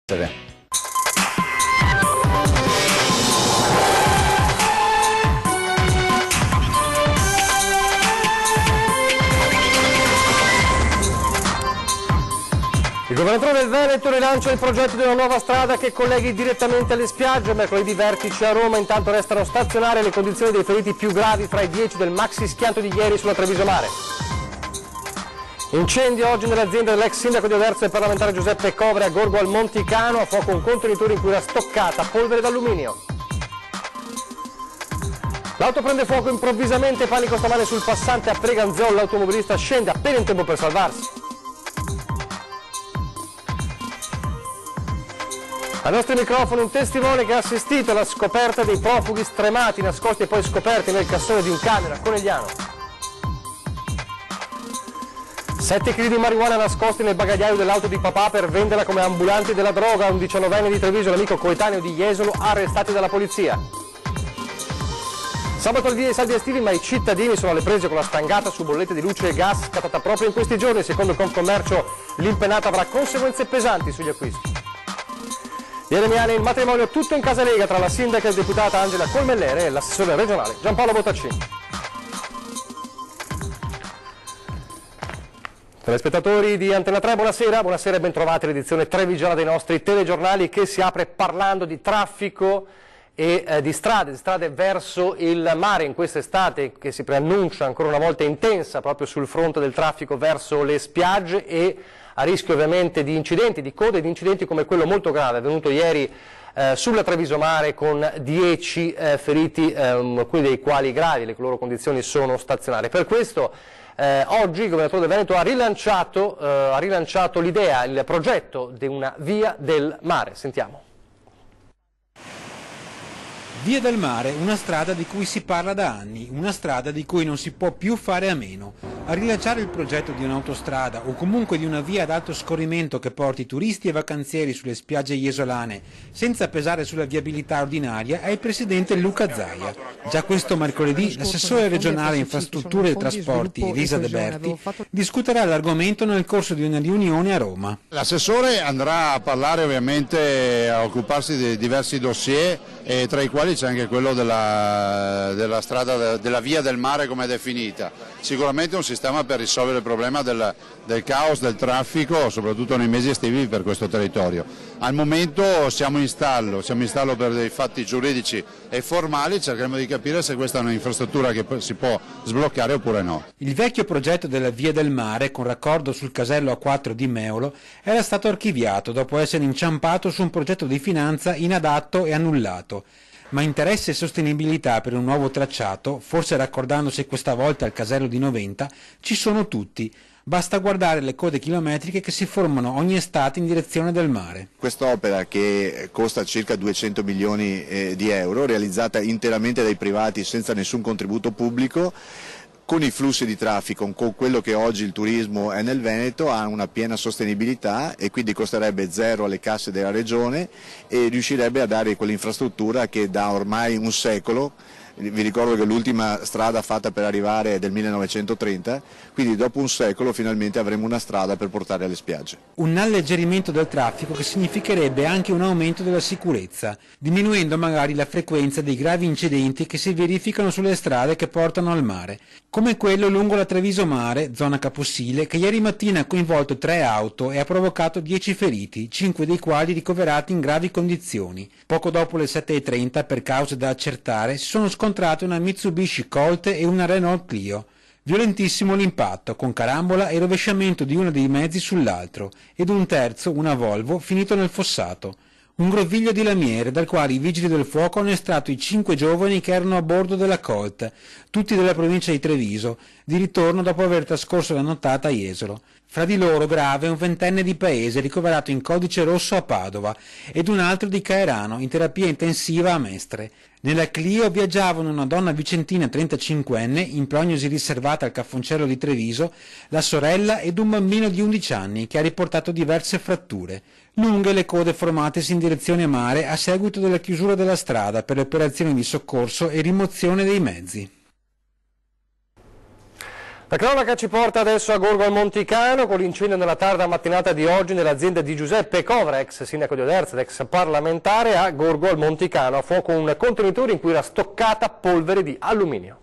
Il governatore del Veneto rilancia il progetto di una nuova strada che colleghi direttamente alle spiagge. Mercoledì vertice a Roma, intanto restano stazionarie le condizioni dei feriti più gravi fra i 10 del maxi schianto di ieri sulla Treviso Mare. Incendio oggi nell'azienda dell'ex sindaco di Aversa e parlamentare Giuseppe Covre a Gorgo al Monticano, a fuoco un contenitore in cui era stoccata polvere d'alluminio. L'auto prende fuoco improvvisamente, panico stamane sul passante a Preganzol, l'automobilista scende appena in tempo per salvarsi. Ai nostri microfoni un testimone che ha assistito alla scoperta dei profughi stremati, nascosti e poi scoperti nel cassone di un camion a Conegliano. 7 kg di marijuana nascosti nel bagagliaio dell'auto di papà per venderla come ambulanti della droga. Un 19enne di Treviso, l'amico coetaneo di Jesolo, arrestati dalla polizia. Sabato al via i saldi estivi, ma i cittadini sono alle prese con la stangata su bollette di luce e gas scattata proprio in questi giorni. Secondo Confcommercio l'impennata avrà conseguenze pesanti sugli acquisti. Ieri il matrimonio tutto in casa Lega tra la sindaca e deputata Angela Colmellere e l'assessore regionale Giampaolo Botaccini. Telespettatori di Antena 3, buonasera, buonasera e bentrovati all'edizione trevigiana dei nostri telegiornali che si apre parlando di traffico e di strade verso il mare in quest'estate che si preannuncia ancora una volta intensa proprio sul fronte del traffico verso le spiagge e a rischio ovviamente di incidenti, di code di incidenti come quello molto grave avvenuto ieri sulla Treviso Mare con 10 feriti, alcuni dei quali gravi, le loro condizioni sono stazionarie. Per questo oggi il governatore del Veneto ha rilanciato l'idea, il progetto di una via del mare. Sentiamo. Via del Mare, una strada di cui si parla da anni, una strada di cui non si può più fare a meno. A rilanciare il progetto di un'autostrada o comunque di una via ad alto scorrimento che porti turisti e vacanzieri sulle spiagge iesolane senza pesare sulla viabilità ordinaria è il presidente Luca Zaia. Già questo mercoledì l'assessore regionale infrastrutture e trasporti Elisa De Berti discuterà l'argomento nel corso di una riunione a Roma. L'assessore andrà a parlare ovviamente, a occuparsi di diversi dossier e tra i quali c'è anche quello della strada, della via del mare come è definita. Sicuramente un sistema per risolvere il problema del caos, del traffico, soprattutto nei mesi estivi per questo territorio. Al momento siamo in stallo per dei fatti giuridici e formali, cercheremo di capire se questa è un'infrastruttura che si può sbloccare oppure no. Il vecchio progetto della via del mare, con raccordo sul casello A4 di Meolo, era stato archiviato dopo essere inciampato su un progetto di finanza inadatto e annullato. Ma interesse e sostenibilità per un nuovo tracciato, forse raccordandosi questa volta al casello di Noventa, ci sono tutti. Basta guardare le code chilometriche che si formano ogni estate in direzione del mare. Quest'opera, che costa circa 200 milioni di euro, realizzata interamente dai privati senza nessun contributo pubblico, con i flussi di traffico, con quello che oggi il turismo è nel Veneto, ha una piena sostenibilità e quindi costerebbe zero alle casse della regione e riuscirebbe a dare quell'infrastruttura che da ormai un secolo. Vi ricordo che l'ultima strada fatta per arrivare è del 1930, quindi dopo un secolo finalmente avremo una strada per portare alle spiagge. Un alleggerimento del traffico che significherebbe anche un aumento della sicurezza, diminuendo magari la frequenza dei gravi incidenti che si verificano sulle strade che portano al mare, come quello lungo la Treviso Mare, zona Caposile, che ieri mattina ha coinvolto 3 auto e ha provocato 10 feriti, 5 dei quali ricoverati in gravi condizioni. Poco dopo le 7:30, per cause da accertare, si sono scontrate una Mitsubishi Colt e una Renault Clio. Violentissimo l'impatto, con carambola e rovesciamento di uno dei mezzi sull'altro, ed un terzo, una Volvo, finito nel fossato. Un groviglio di lamiere dal quale i vigili del fuoco hanno estratto i 5 giovani che erano a bordo della Colt, tutti della provincia di Treviso, di ritorno dopo aver trascorso la nottata a Jesolo. Fra di loro grave un 20enne di paese ricoverato in codice rosso a Padova ed un altro di Caerano in terapia intensiva a Mestre. Nella Clio viaggiavano una donna vicentina 35enne, in prognosi riservata al Caffoncello di Treviso, la sorella ed un bambino di 11 anni che ha riportato diverse fratture. Lunghe le code formatesi in direzione mare a seguito della chiusura della strada per le operazioni di soccorso e rimozione dei mezzi. La cronaca ci porta adesso a Gorgo al Monticano con l'incendio nella tarda mattinata di oggi nell'azienda di Giuseppe Covra, ex sindaco di Oderzo ed ex parlamentare, a Gorgo al Monticano. A fuoco un contenitore in cui era stoccata polvere di alluminio.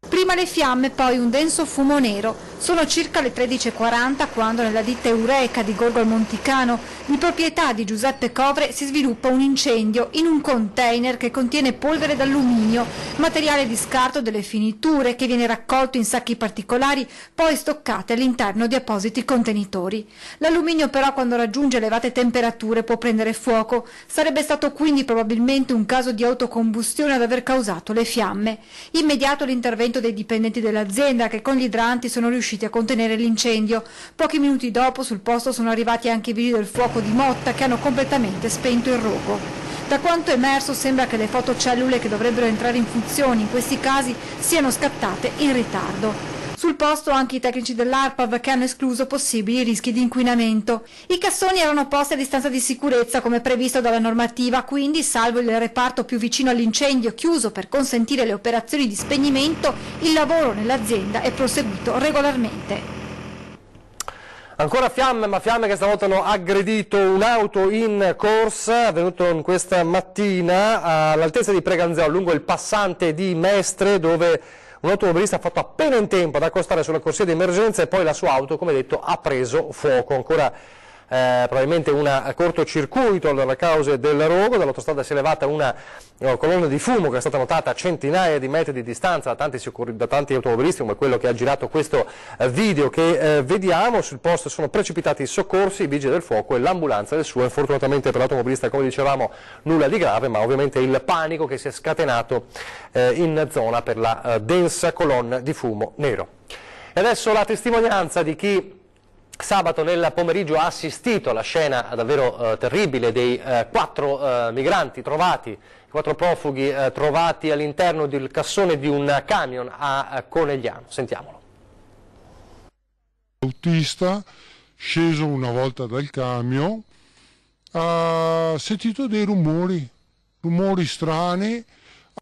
Prima le fiamme, poi un denso fumo nero. Sono circa le 13:40 quando nella ditta Eureka di Gorgo al Monticano, di proprietà di Giuseppe Covre, si sviluppa un incendio in un container che contiene polvere d'alluminio, materiale di scarto delle finiture che viene raccolto in sacchi particolari, poi stoccati all'interno di appositi contenitori. L'alluminio però quando raggiunge elevate temperature può prendere fuoco. Sarebbe stato quindi probabilmente un caso di autocombustione ad aver causato le fiamme. Immediato l'intervento dei dipendenti dell'azienda che con gli idranti sono riusciti a contenere l'incendio. Pochi minuti dopo sul posto sono arrivati anche i vigili del fuoco di Motta che hanno completamente spento il rogo. Da quanto emerso sembra che le fotocellule che dovrebbero entrare in funzione in questi casi siano scattate in ritardo. Sul posto anche i tecnici dell'ARPAV che hanno escluso possibili rischi di inquinamento. I cassoni erano posti a distanza di sicurezza come previsto dalla normativa, quindi salvo il reparto più vicino all'incendio chiuso per consentire le operazioni di spegnimento, il lavoro nell'azienda è proseguito regolarmente. Ancora fiamme, ma fiamme che stavolta hanno aggredito un'auto in corsa, avvenuto questa mattina all'altezza di Preganzeo, lungo il passante di Mestre, dove un automobilista ha fatto appena in tempo ad accostare sulla corsia di emergenza e poi la sua auto, come detto, ha preso fuoco. Ancora probabilmente un cortocircuito dalle cause del rogo. Dall'autostrada si è elevata una colonna di fumo che è stata notata a centinaia di metri di distanza da tanti automobilisti, come quello che ha girato questo video che vediamo. Sul posto sono precipitati i soccorsi, i vigili del fuoco e l'ambulanza del SUE. Fortunatamente per l'automobilista, come dicevamo, nulla di grave, ma ovviamente il panico che si è scatenato in zona per la densa colonna di fumo nero. E adesso la testimonianza di chi sabato nel pomeriggio ha assistito alla scena davvero terribile dei 4 migranti trovati, 4 profughi trovati all'interno del cassone di un camion a Conegliano. Sentiamolo. L'autista, sceso una volta dal camion, ha sentito dei rumori strani.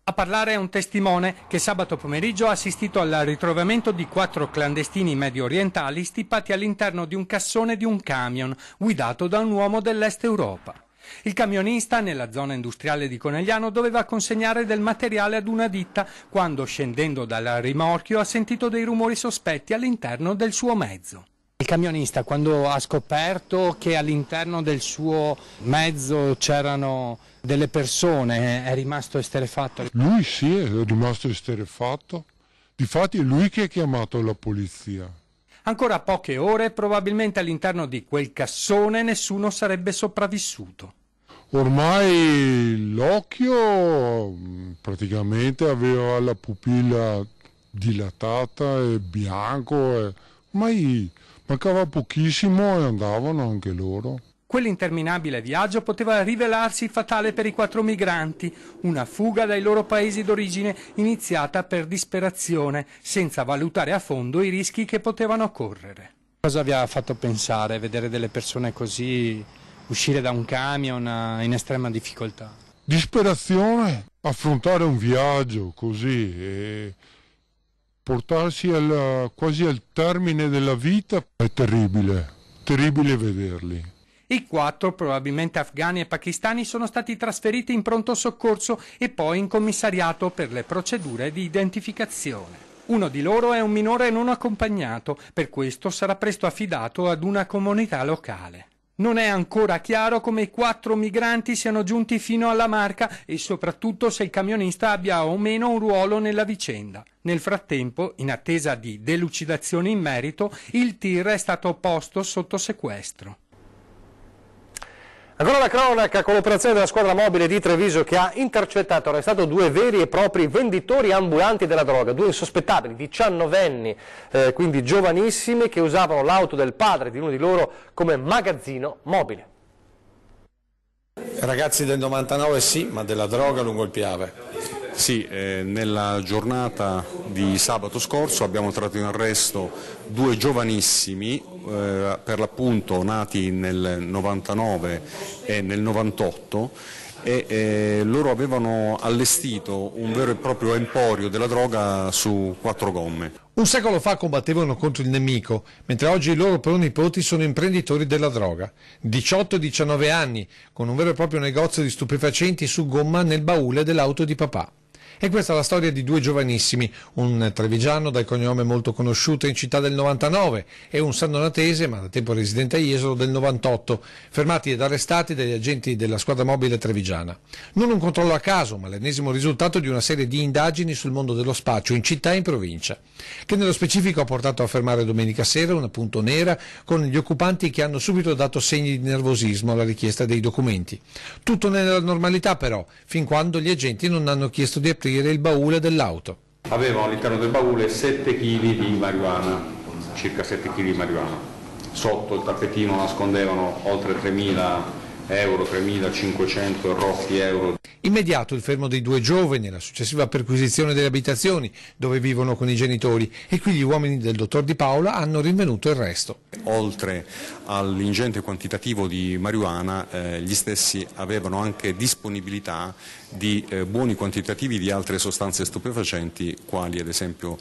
A parlare è un testimone che sabato pomeriggio ha assistito al ritrovamento di 4 clandestini medio orientali stipati all'interno di un cassone di un camion guidato da un uomo dell'Est Europa. Il camionista, nella zona industriale di Conegliano, doveva consegnare del materiale ad una ditta quando, scendendo dal rimorchio, ha sentito dei rumori sospetti all'interno del suo mezzo. Il camionista, quando ha scoperto che all'interno del suo mezzo c'erano delle persone, è rimasto esterrefatto? Lui sì, è rimasto esterrefatto. Difatti è lui che ha chiamato la polizia. Ancora poche ore, probabilmente all'interno di quel cassone nessuno sarebbe sopravvissuto. Ormai l'occhio praticamente aveva la pupilla dilatata e bianco, ormai mancava pochissimo e andavano anche loro. Quell'interminabile viaggio poteva rivelarsi fatale per i 4 migranti, una fuga dai loro paesi d'origine iniziata per disperazione, senza valutare a fondo i rischi che potevano correre. Cosa vi ha fatto pensare vedere delle persone così uscire da un camion in estrema difficoltà? Disperazione, affrontare un viaggio così e portarsi quasi al termine della vita è terribile vederli. I 4, probabilmente afghani e pakistani, sono stati trasferiti in pronto soccorso e poi in commissariato per le procedure di identificazione. Uno di loro è un minore non accompagnato, per questo sarà presto affidato ad una comunità locale. Non è ancora chiaro come i 4 migranti siano giunti fino alla Marca e soprattutto se il camionista abbia o meno un ruolo nella vicenda. Nel frattempo, in attesa di delucidazioni in merito, il tir è stato posto sotto sequestro. Ancora la cronaca con l'operazione della squadra mobile di Treviso che ha intercettato e arrestato 2 veri e propri venditori ambulanti della droga, 2 insospettabili, 19enni, quindi giovanissimi, che usavano l'auto del padre di uno di loro come magazzino mobile. Ragazzi del 99 sì, ma della droga lungo il Piave. Sì, nella giornata di sabato scorso abbiamo tratto in arresto 2 giovanissimi, per l'appunto nati nel 99 e nel 98, e loro avevano allestito un vero e proprio emporio della droga su 4 gomme. Un secolo fa combattevano contro il nemico, mentre oggi i loro pronipoti sono imprenditori della droga. 18-19 anni, con un vero e proprio negozio di stupefacenti su gomma nel baule dell'auto di papà. E questa è la storia di 2 giovanissimi, un trevigiano dal cognome molto conosciuto in città del 99 e un sandonatese, ma da tempo residente a Jesolo, del 98, fermati ed arrestati dagli agenti della squadra mobile trevigiana. Non un controllo a caso, ma l'ennesimo risultato di una serie di indagini sul mondo dello spaccio in città e in provincia, che nello specifico ha portato a fermare domenica sera una punto nera con gli occupanti che hanno subito dato segni di nervosismo alla richiesta dei documenti. Tutto nella normalità però, fin quando gli agenti non hanno chiesto di aprire il baule dell'auto. Avevano all'interno del baule 7 kg di marijuana, circa 7 kg di marijuana. Sotto il tappetino nascondevano oltre 3.000 euro, 3.500 rotti euro. Immediato il fermo dei 2 giovani e la successiva perquisizione delle abitazioni dove vivono con i genitori, e qui gli uomini del dottor Di Paola hanno rinvenuto il resto. Oltre all'ingente quantitativo di marijuana, gli stessi avevano anche disponibilità di buoni quantitativi di altre sostanze stupefacenti, quali ad esempio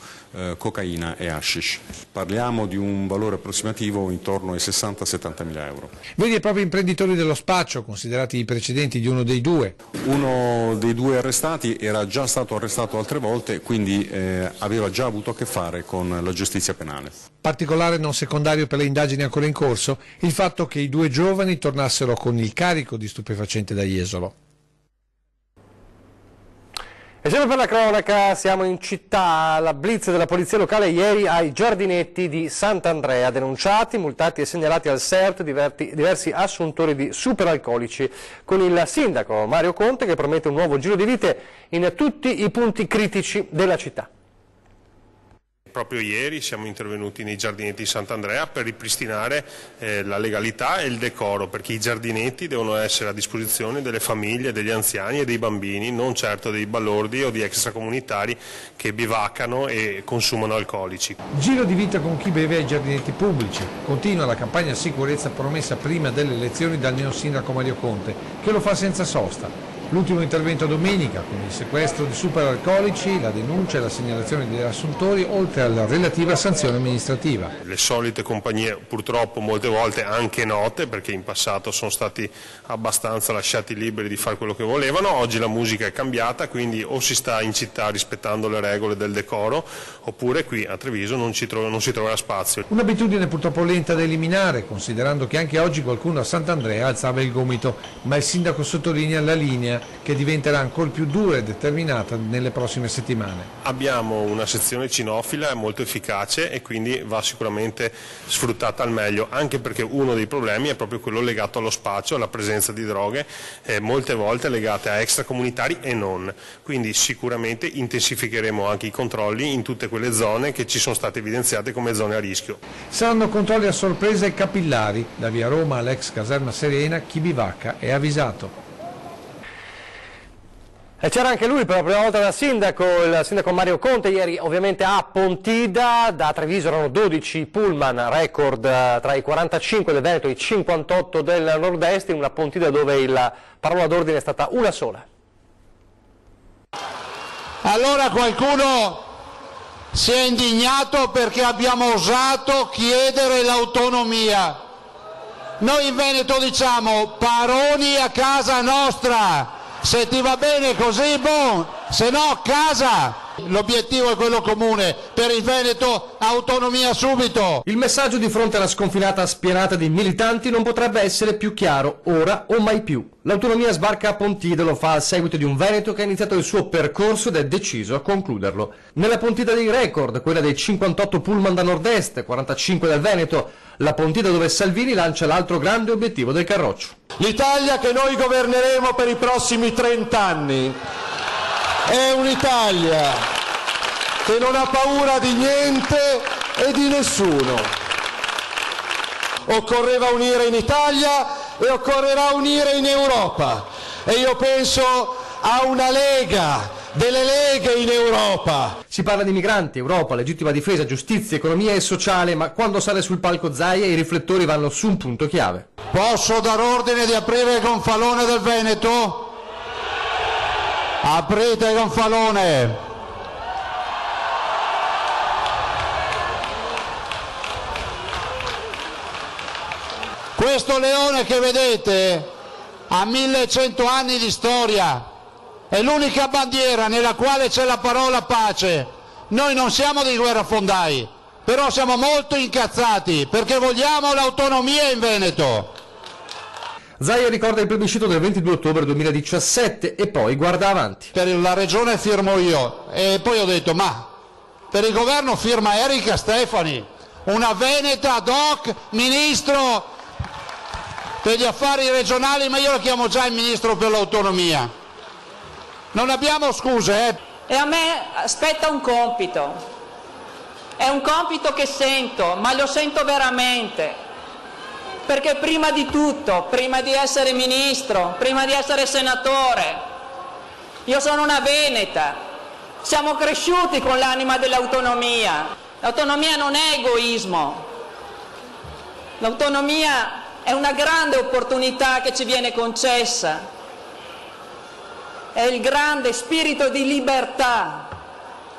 cocaina e hashish. Parliamo di un valore approssimativo intorno ai 60-70 mila euro. Veri e propri imprenditori dello spaccio, considerati i precedenti di uno dei 2. Uno dei 2 arrestati era già stato arrestato altre volte, quindi aveva già avuto a che fare con la giustizia penale. Particolare non secondario per le indagini ancora in corso il fatto che i 2 giovani tornassero con il carico di stupefacente da Jesolo. E sempre per la cronaca siamo in città, la blitz della polizia locale ieri ai giardinetti di Sant'Andrea, denunciati, multati e segnalati al SERT diversi assuntori di superalcolici, con il sindaco Mario Conte che promette un nuovo giro di vite in tutti i punti critici della città. Proprio ieri siamo intervenuti nei giardinetti di Sant'Andrea per ripristinare la legalità e il decoro, perché i giardinetti devono essere a disposizione delle famiglie, degli anziani e dei bambini, non certo dei balordi o di extracomunitari che bivaccano e consumano alcolici. Giro di vita con chi beve ai giardinetti pubblici. Continua la campagna sicurezza promessa prima delle elezioni dal neosindaco Mario Conte, che lo fa senza sosta. L'ultimo intervento domenica con il sequestro di superalcolici, la denuncia e la segnalazione degli assuntori, oltre alla relativa sanzione amministrativa. Le solite compagnie, purtroppo molte volte anche note, perché in passato sono stati abbastanza lasciati liberi di fare quello che volevano. Oggi la musica è cambiata, quindi o si sta in città rispettando le regole del decoro, oppure qui a Treviso non si troverà spazio. Un'abitudine purtroppo lenta da eliminare, considerando che anche oggi qualcuno a Sant'Andrea alzava il gomito, ma il sindaco sottolinea la linea che diventerà ancora più dura e determinata nelle prossime settimane. Abbiamo una sezione cinofila molto efficace e quindi va sicuramente sfruttata al meglio, anche perché uno dei problemi è proprio quello legato allo spaccio, alla presenza di droghe, molte volte legate a extracomunitari e non. Quindi sicuramente intensificheremo anche i controlli in tutte quelle zone che ci sono state evidenziate come zone a rischio. Saranno controlli a sorpresa e capillari, da via Roma all'ex caserma Serena, chi bivacca è avvisato. E c'era anche lui per la prima volta da sindaco, il sindaco Mario Conte, ieri ovviamente a Pontida. Da Treviso erano 12 pullman, record tra i 45 del Veneto e i 58 del Nord-Est, in una Pontida dove la parola d'ordine è stata una sola. Allora qualcuno si è indignato perché abbiamo osato chiedere l'autonomia. Noi in Veneto diciamo padroni a casa nostra. Se ti va bene così, buon, se no casa. L'obiettivo è quello comune, per il Veneto autonomia subito. Il messaggio di fronte alla sconfinata spianata di militanti non potrebbe essere più chiaro, ora o mai più. L'autonomia sbarca a Pontida, lo fa a seguito di un Veneto che ha iniziato il suo percorso ed è deciso a concluderlo. Nella Pontida dei record, quella dei 58 pullman da nord-est, 45 del Veneto, la Pontida dove Salvini lancia l'altro grande obiettivo del Carroccio. L'Italia che noi governeremo per i prossimi 30 anni è un'Italia che non ha paura di niente e di nessuno. Occorreva unire in Italia e occorrerà unire in Europa. E io penso a una Lega, delle leghe in Europa. Si parla di migranti, Europa, legittima difesa, giustizia, economia e sociale, ma quando sale sul palco Zaia i riflettori vanno su un punto chiave. Posso dar ordine di aprire il gonfalone del Veneto? Aprite il gonfalone. Questo leone che vedete ha 1100 anni di storia, è l'unica bandiera nella quale c'è la parola pace. Noi non siamo dei guerrafondai, però siamo molto incazzati perché vogliamo l'autonomia in Veneto. Zaia ricorda il plebiscito del 22 ottobre 2017 e poi guarda avanti. Per la regione firmo io e poi ho detto ma per il governo firma Erika Stefani, una veneta ad hoc, ministro per gli affari regionali, ma io lo chiamo già il ministro per l'autonomia. Non abbiamo scuse. E a me aspetta un compito, è un compito che sento, ma lo sento veramente. Perché prima di tutto, prima di essere ministro, prima di essere senatore, io sono una veneta, siamo cresciuti con l'anima dell'autonomia. L'autonomia non è egoismo, l'autonomia è una grande opportunità che ci viene concessa, è il grande spirito di libertà,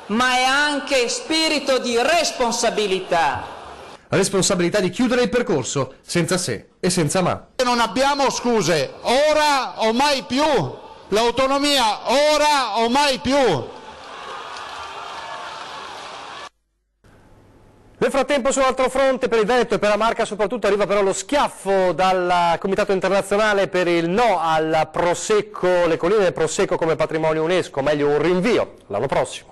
ma è anche spirito di responsabilità. La responsabilità di chiudere il percorso senza se e senza ma. Non abbiamo scuse, ora o mai più. L'autonomia, ora o mai più. Nel frattempo sull'altro fronte, per il Veneto e per la Marca soprattutto, arriva però lo schiaffo dal Comitato Internazionale per il no al Prosecco, le colline del Prosecco come patrimonio UNESCO, meglio un rinvio l'anno prossimo.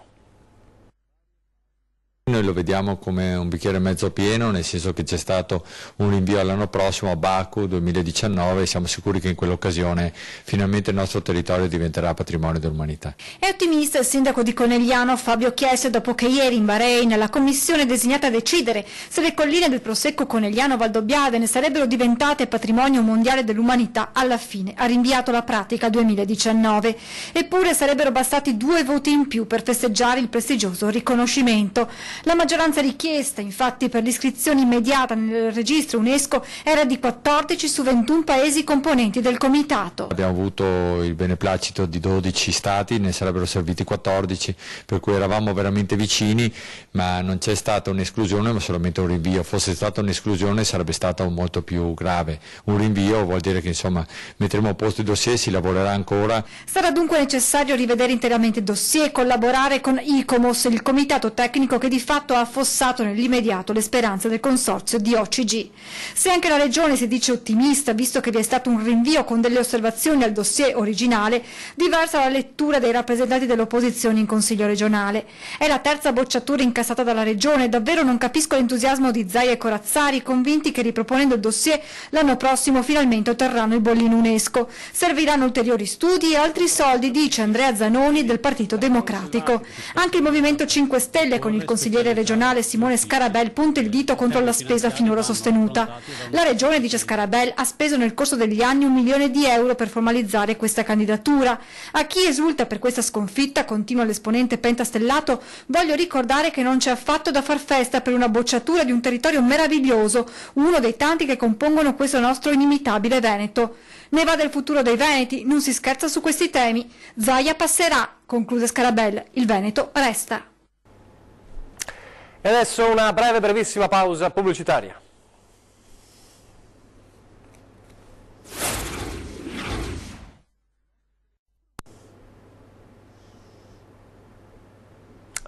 Noi lo vediamo come un bicchiere mezzo pieno, nel senso che c'è stato un rinvio all'anno prossimo a Baku 2019 e siamo sicuri che in quell'occasione finalmente il nostro territorio diventerà patrimonio dell'umanità. È ottimista il sindaco di Conegliano Fabio Chiese dopo che ieri in Bahrein la commissione designata a decidere se le colline del Prosecco Conegliano Valdobbiadene sarebbero diventate patrimonio mondiale dell'umanità alla fine ha rinviato la pratica 2019. Eppure sarebbero bastati 2 voti in più per festeggiare il prestigioso riconoscimento. La maggioranza richiesta, infatti, per l'iscrizione immediata nel registro UNESCO era di 14 su 21 paesi componenti del comitato. Abbiamo avuto il beneplacito di 12 stati, ne sarebbero serviti 14, per cui eravamo veramente vicini, ma non c'è stata un'esclusione ma solamente un rinvio. Fosse stata un'esclusione sarebbe stato molto più grave. Un rinvio vuol dire che insomma metteremo a posto i dossier, si lavorerà ancora. Sarà dunque necessario rivedere interamente il dossier e collaborare con ICOMOS, il comitato tecnico che di fatto ha affossato nell'immediato le speranze del consorzio di OCG. Se anche la Regione si dice ottimista, visto che vi è stato un rinvio con delle osservazioni al dossier originale, diversa la lettura dei rappresentanti dell'opposizione in Consiglio regionale. È la terza bocciatura incassata dalla Regione, davvero non capisco l'entusiasmo di Zaia e Corazzari, convinti che riproponendo il dossier l'anno prossimo finalmente otterranno il bollino UNESCO. Serviranno ulteriori studi e altri soldi, dice Andrea Zanoni del Partito Democratico. Anche il Movimento 5 Stelle con il consigliere regionale Simone Scarabel punta il dito contro la spesa finora sostenuta. La Regione, dice Scarabel, ha speso nel corso degli anni 1 milione di euro per formalizzare questa candidatura. A chi esulta per questa sconfitta, continua l'esponente pentastellato, voglio ricordare che non c'è affatto da far festa per una bocciatura di un territorio meraviglioso, uno dei tanti che compongono questo nostro inimitabile Veneto. Ne va del futuro dei Veneti, non si scherza su questi temi. Zaia passerà, conclude Scarabel, il Veneto resta. E adesso una brevissima pausa pubblicitaria.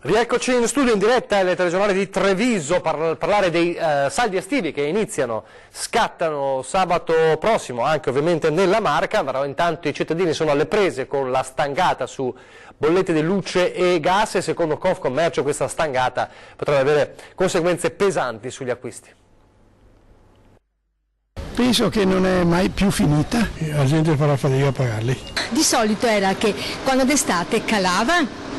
Rieccoci in studio in diretta alle telegiornali di Treviso per parlare dei saldi estivi che scattano sabato prossimo, anche ovviamente nella Marca. Però intanto i cittadini sono alle prese con la stangata su bollette di luce e gas e secondo Confcommercio questa stangata potrebbe avere conseguenze pesanti sugli acquisti. Penso che non è mai più finita, la gente farà fatica a pagarli. Di solito era che quando d'estate calava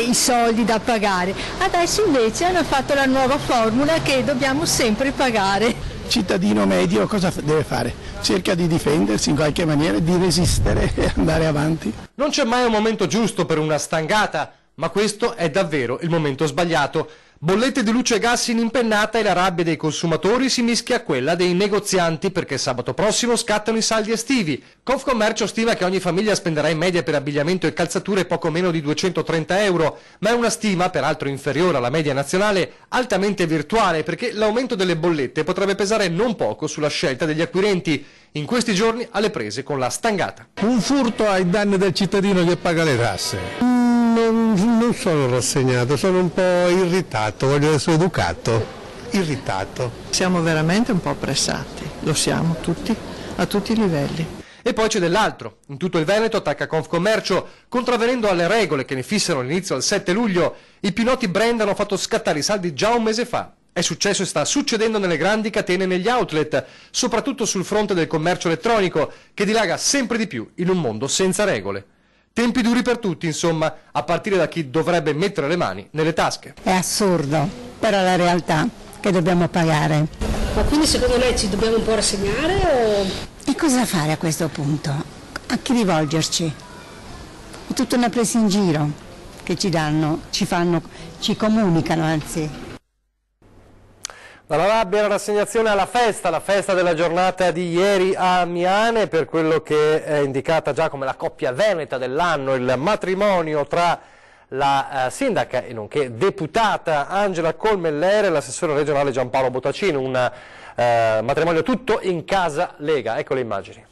i soldi da pagare, adesso invece hanno fatto la nuova formula che dobbiamo sempre pagare. Cittadino medio cosa deve fare? Cerca di difendersi in qualche maniera, di resistere e andare avanti. Non c'è mai un momento giusto per una stangata, ma questo è davvero il momento sbagliato. Bollette di luce e gas in impennata e la rabbia dei consumatori si mischia a quella dei negozianti perché sabato prossimo scattano i saldi estivi. Confcommercio stima che ogni famiglia spenderà in media per abbigliamento e calzature poco meno di 230 euro, ma è una stima, peraltro inferiore alla media nazionale, altamente virtuale perché l'aumento delle bollette potrebbe pesare non poco sulla scelta degli acquirenti. In questi giorni alle prese con la stangata. Un furto ai danni del cittadino che paga le tasse. Non sono rassegnato, sono un po' irritato, voglio essere educato, irritato. Siamo veramente un po' pressati, lo siamo tutti, a tutti i livelli. E poi c'è dell'altro. In tutto il Veneto attacca Confcommercio, contravvenendo alle regole che ne fissano l'inizio al 7 luglio. I più noti brand hanno fatto scattare i saldi già un mese fa. È successo e sta succedendo nelle grandi catene e negli outlet, soprattutto sul fronte del commercio elettronico, che dilaga sempre di più in un mondo senza regole. Tempi duri per tutti, insomma, a partire da chi dovrebbe mettere le mani nelle tasche. È assurdo, però è la realtà che dobbiamo pagare. Ma quindi secondo lei ci dobbiamo un po' rassegnare o... E cosa fare a questo punto? A chi rivolgerci? È tutta una presa in giro che ci danno, ci comunicano anzi. Dalla rabbia alla rassegnazione alla festa, la festa della giornata di ieri a Miane, per quello che è indicata già come la coppia veneta dell'anno, il matrimonio tra la sindaca e nonché deputata Angela Colmellere e l'assessore regionale Giampaolo Bottacino, un matrimonio tutto in casa Lega. Ecco le immagini.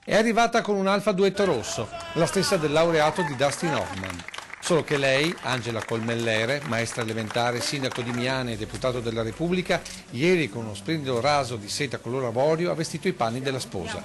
È arrivata con un Alfa Duetto rosso, la stessa del laureato di Dustin Hoffman. Solo che lei, Angela Colmellere, maestra elementare, sindaco di Miane e deputato della Repubblica, ieri con uno splendido raso di seta color avorio ha vestito i panni della sposa.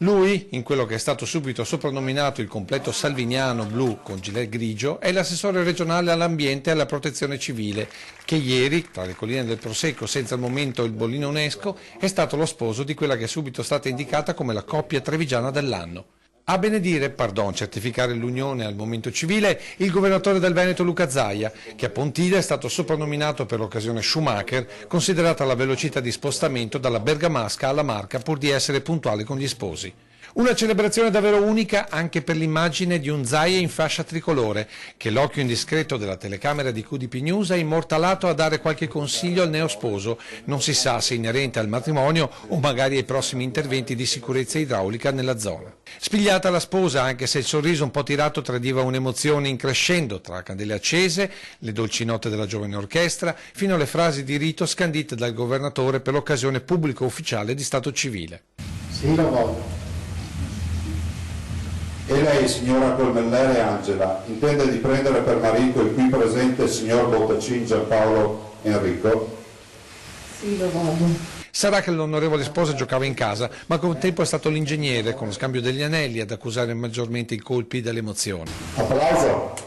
Lui, in quello che è stato subito soprannominato il completo salviniano blu con gilet grigio, è l'assessore regionale all'ambiente e alla protezione civile, che ieri, tra le colline del Prosecco, senza al momento il bollino UNESCO, è stato lo sposo di quella che è subito stata indicata come la coppia trevigiana dell'anno. A benedire, certificare l'unione al momento civile, il governatore del Veneto Luca Zaia, che a Pontida è stato soprannominato per l'occasione Schumacher, considerata la velocità di spostamento dalla bergamasca alla Marca pur di essere puntuale con gli sposi. Una celebrazione davvero unica anche per l'immagine di un Zaia in fascia tricolore, che l'occhio indiscreto della telecamera di QDP News ha immortalato a dare qualche consiglio al neosposo, non si sa se inerente al matrimonio o magari ai prossimi interventi di sicurezza idraulica nella zona. Spigliata la sposa, anche se il sorriso un po' tirato tradiva un'emozione in crescendo tra candele accese, le dolci note della giovane orchestra, fino alle frasi di rito scandite dal governatore per l'occasione pubblico ufficiale di Stato civile. Sì, lo voglio. E lei, signora Colmellere Angela, intende di prendere per marito il qui presente signor Bottacin Giampaolo Enrico? Sì, lo voglio. Sarà che l'onorevole sposa giocava in casa, ma con il tempo è stato l'ingegnere, con lo scambio degli anelli, ad accusare maggiormente i colpi dell'emozione. Applauso!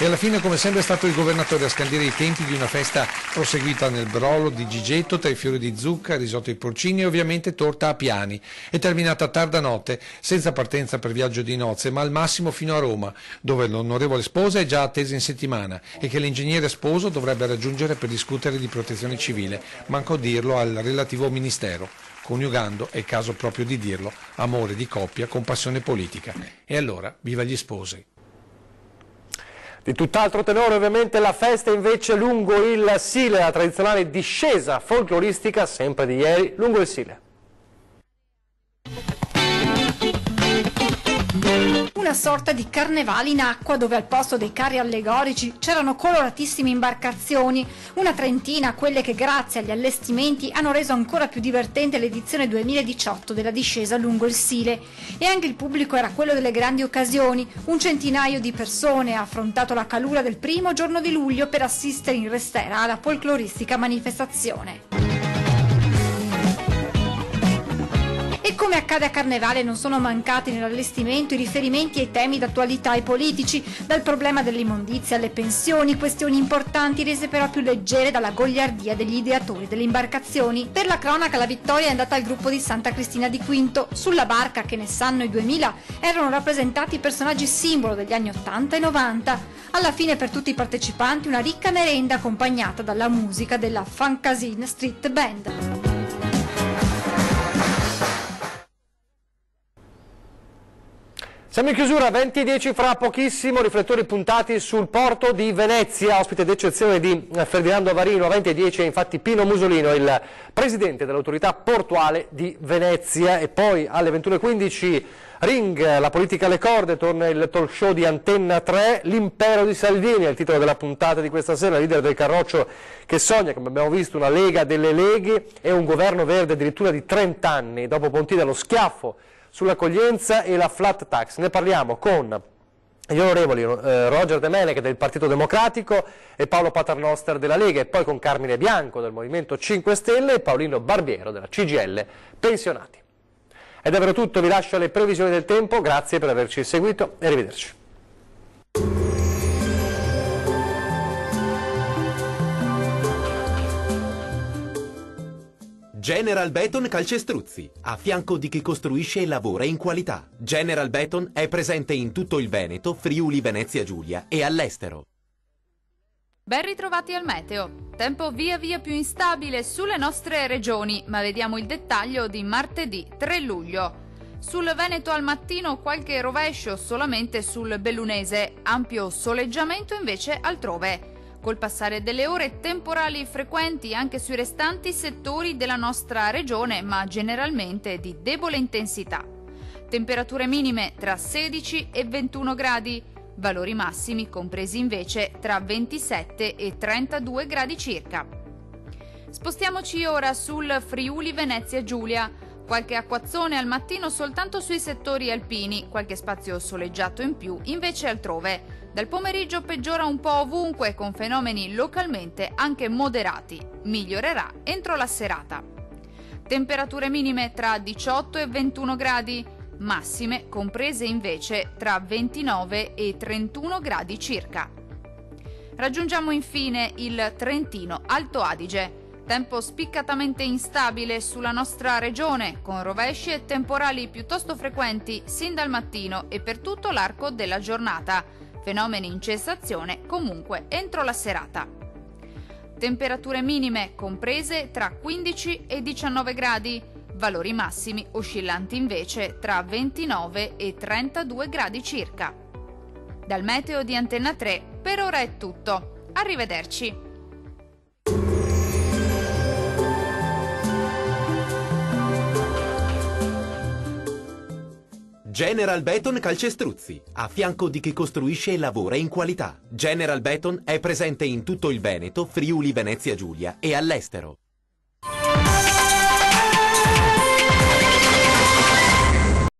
E alla fine, come sempre, è stato il governatore a scandire i tempi di una festa proseguita nel brolo di Gigetto tra i fiori di zucca, risotto ai porcini e ovviamente torta a piani. È terminata a tarda notte, senza partenza per viaggio di nozze, ma al massimo fino a Roma, dove l'onorevole sposa è già attesa in settimana e che l'ingegnere sposo dovrebbe raggiungere per discutere di protezione civile, manco dirlo al relativo ministero, coniugando, è il caso proprio di dirlo, amore di coppia con passione politica. E allora, viva gli sposi! Di tutt'altro tenore ovviamente la festa invece lungo il Sile, la tradizionale discesa folcloristica sempre di ieri lungo il Sile. Una sorta di carnevale in acqua dove al posto dei carri allegorici c'erano coloratissime imbarcazioni, una trentina quelle che grazie agli allestimenti hanno reso ancora più divertente l'edizione 2018 della discesa lungo il Sile. E anche il pubblico era quello delle grandi occasioni, un centinaio di persone ha affrontato la calura del primo giorno di luglio per assistere in restera alla folcloristica manifestazione. E come accade a Carnevale non sono mancati nell'allestimento i riferimenti ai temi d'attualità e politici, dal problema dell'immondizia alle pensioni, questioni importanti rese però più leggere dalla goliardia degli ideatori delle imbarcazioni. Per la cronaca la vittoria è andata al gruppo di Santa Cristina di Quinto. Sulla barca, che ne sanno i 2000, erano rappresentati personaggi simbolo degli anni 80 e 90. Alla fine per tutti i partecipanti una ricca merenda accompagnata dalla musica della Fancasin Street Band. Siamo in chiusura, 20:10 fra pochissimo, riflettori puntati sul porto di Venezia, ospite d'eccezione di Ferdinando Varino. 20:10 è infatti Pino Musolino, il presidente dell'autorità portuale di Venezia, e poi alle 21:15 Ring, la politica alle corde, torna il talk show di Antenna 3, l'impero di Salvini è il titolo della puntata di questa sera, leader del Carroccio che sogna, come abbiamo visto, una Lega delle Leghe e un governo verde addirittura di 30 anni, dopo Pontida lo schiaffo sull'accoglienza e la flat tax. Ne parliamo con gli onorevoli Roger De Menech del Partito Democratico e Paolo Paternoster della Lega, e poi con Carmine Bianco del Movimento 5 Stelle e Paolino Barbiero della CGIL Pensionati. È davvero tutto, vi lascio alle previsioni del tempo, grazie per averci seguito e arrivederci. General Beton Calcestruzzi, a fianco di chi costruisce e lavora in qualità. General Beton è presente in tutto il Veneto, Friuli, Venezia Giulia e all'estero. Ben ritrovati al meteo. Tempo via via più instabile sulle nostre regioni, ma vediamo il dettaglio di martedì 3 luglio. Sul Veneto al mattino qualche rovescio solamente sul Bellunese, ampio soleggiamento invece altrove. Col passare delle ore temporali frequenti anche sui restanti settori della nostra regione, ma generalmente di debole intensità. Temperature minime tra 16 e 21 gradi, valori massimi compresi invece tra 27 e 32 gradi circa. Spostiamoci ora sul Friuli Venezia Giulia. Qualche acquazzone al mattino soltanto sui settori alpini, qualche spazio soleggiato in più invece altrove. Dal pomeriggio peggiora un po' ovunque con fenomeni localmente anche moderati. Migliorerà entro la serata. Temperature minime tra 18 e 21 gradi, massime comprese invece tra 29 e 31 gradi circa. Raggiungiamo infine il Trentino Alto Adige. Tempo spiccatamente instabile sulla nostra regione, con rovesci e temporali piuttosto frequenti sin dal mattino e per tutto l'arco della giornata. Fenomeni in cessazione comunque entro la serata. Temperature minime comprese tra 15 e 19 gradi, valori massimi oscillanti invece tra 29 e 32 gradi circa. Dal meteo di Antenna 3 per ora è tutto. Arrivederci. General Beton Calcestruzzi, a fianco di chi costruisce e lavora in qualità. General Beton è presente in tutto il Veneto, Friuli, Venezia Giulia e all'estero.